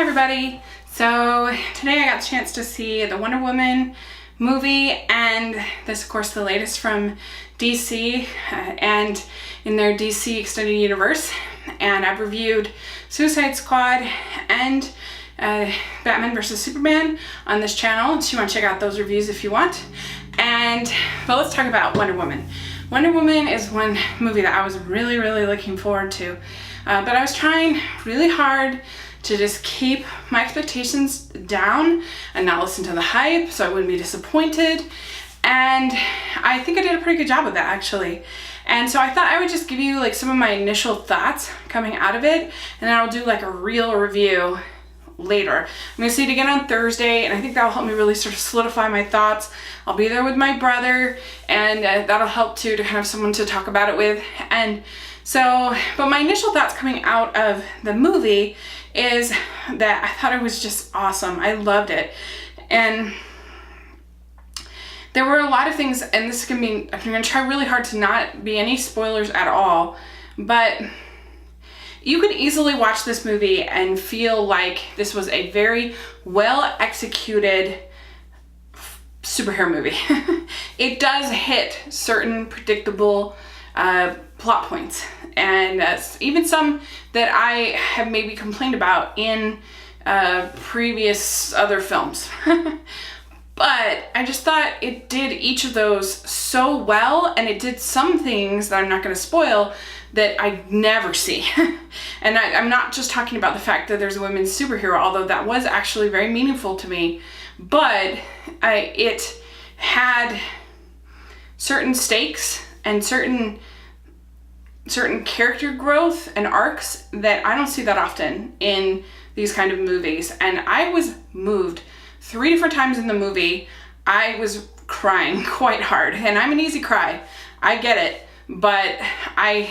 everybody. So today I got the chance to see the Wonder Woman movie, and this of course the latest from DC and in their DC Extended Universe. And I've reviewed Suicide Squad and Batman vs. Superman on this channel, so you want to check out those reviews if you want. But let's talk about Wonder Woman. Wonder Woman is one movie that I was really looking forward to, but I was trying really hard to just keep my expectations down and not listen to the hype so I wouldn't be disappointed. And I think I did a pretty good job of that, actually. And so I thought I would just give you like some of my initial thoughts coming out of it, and then I'll do like a real review later. I'm gonna see it again on Thursday, and I think that'll help me really sort of solidify my thoughts. I'll be there with my brother, and that'll help too, to kind of someone to talk about it with. And so, but my initial thoughts coming out of the movie is that I thought it was just awesome. I loved it. And there were a lot of things, and this is gonna be, I'm gonna try really hard to not be any spoilers at all, but you could easily watch this movie and feel like this was a very well executed superhero movie. It does hit certain predictable plot points, and even some that I have maybe complained about in previous other films. But I just thought it did each of those so well, and it did some things that I'm not going to spoil that I never see. And I'm not just talking about the fact that there's a women's superhero, although that was actually very meaningful to me, but it had certain stakes and certain character growth and arcs that I don't see that often in these kind of movies. And I was moved 3 different times in the movie. I was crying quite hard, and I'm an easy cry, I get it, but I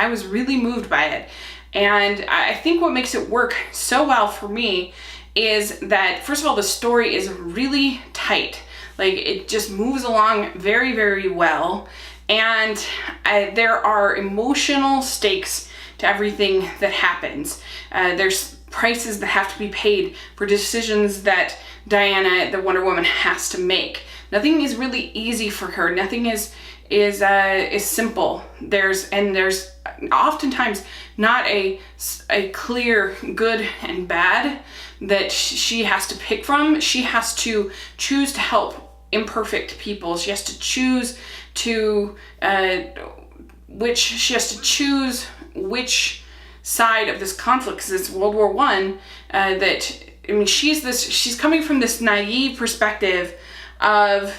was really moved by it. And I think what makes it work so well for me is that, first of all, the story is really tight. Like, it just moves along very well, and there are emotional stakes to everything that happens. There's prices that have to be paid for decisions that Diana, the Wonder Woman, has to make. Nothing is really easy for her. Nothing is simple. There's oftentimes not a clear good and bad that she has to pick from. She has to choose to help imperfect people. She has to choose which side of this conflict, because it's World War I. She's coming from this naive perspective of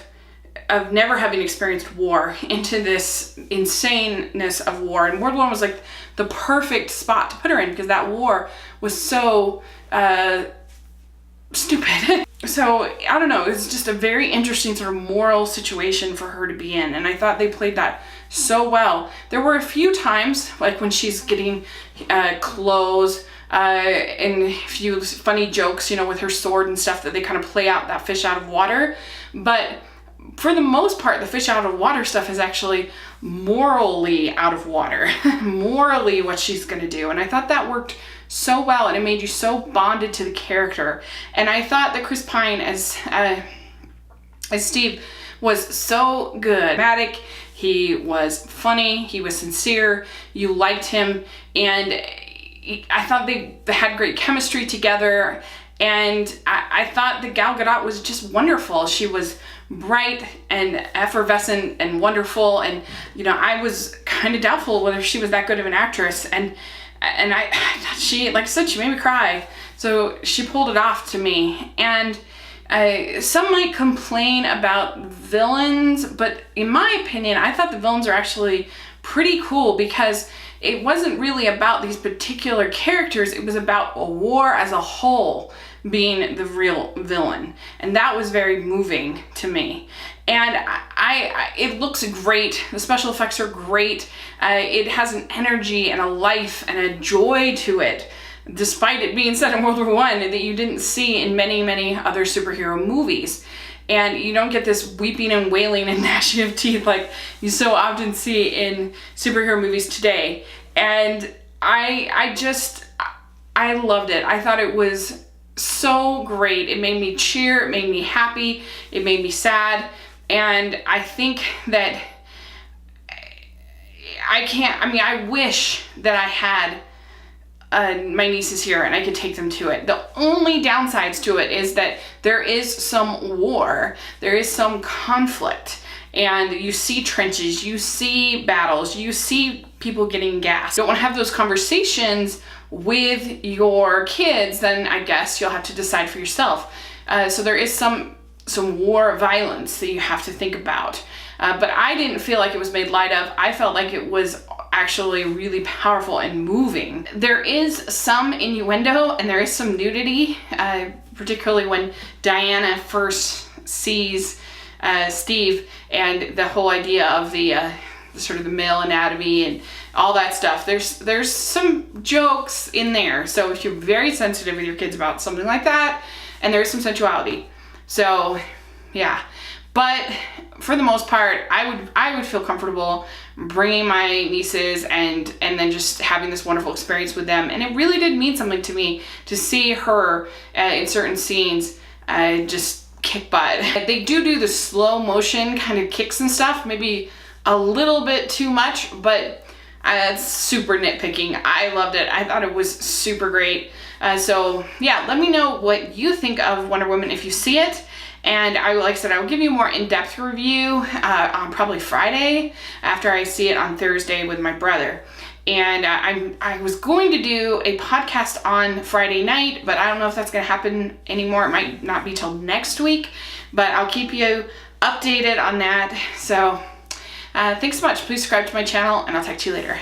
never having experienced war into this insaneness of war. And World War I was like the perfect spot to put her in, because that war was so stupid. So I don't know, it was just a very interesting sort of moral situation for her to be in, and I thought they played that so well. There were a few times, like when she's getting clothes and a few funny jokes, with her sword and stuff, that they kind of play out that fish out of water. But for the most part, the fish out of water stuff is actually morally out of water. Morally what she's gonna do. And I thought that worked so well, and it made you so bonded to the character. And I thought that Chris Pine as Steve was so good. He was funny, he was sincere, you liked him, and I thought they had great chemistry together. And I thought that Gal Gadot was just wonderful. She was bright and effervescent and wonderful, and I was kind of doubtful whether she was that good of an actress, and she, like I said, she made me cry. So she pulled it off to me. And some might complain about villains, but in my opinion, I thought the villains are actually pretty cool, because it wasn't really about these particular characters. It was about a war as a whole being the real villain, and that was very moving to me. And it looks great. The special effects are great. It has an energy and a life and a joy to it, despite it being set in World War I, that you didn't see in many other superhero movies. And you don't get this weeping and wailing and gnashing of teeth like you so often see in superhero movies today. And I I loved it. I thought it was so great. It made me cheer, it made me happy, it made me sad, and I think that I wish that I had my nieces here and I could take them to it. The only downsides to it is that there is some war, there is some conflict, and you see trenches, you see battles, you see people getting gassed. You don't want to have those conversations with your kids, then I guess you'll have to decide for yourself. So there is some war violence that you have to think about. But I didn't feel like it was made light of. I felt like it was actually really powerful and moving. There is some innuendo and there is some nudity, particularly when Diana first sees Steve, and the whole idea of the sort of the male anatomy and all that stuff. There's some jokes in there. So if you're very sensitive with your kids about something like that, and there's some sensuality. So yeah. But for the most part, I would feel comfortable bringing my nieces and then just having this wonderful experience with them. And it really did mean something to me to see her in certain scenes just kick butt. They do the slow motion kind of kicks and stuff, maybe a little bit too much, but that's super nitpicking. I loved it. I thought it was super great. So yeah, let me know what you think of Wonder Woman if you see it. And like I said, I will give you a more in-depth review on probably Friday after I see it on Thursday with my brother. And I was going to do a podcast on Friday night, but I don't know if that's going to happen anymore. It might not be till next week, but I'll keep you updated on that. So thanks so much. Please subscribe to my channel, and I'll talk to you later.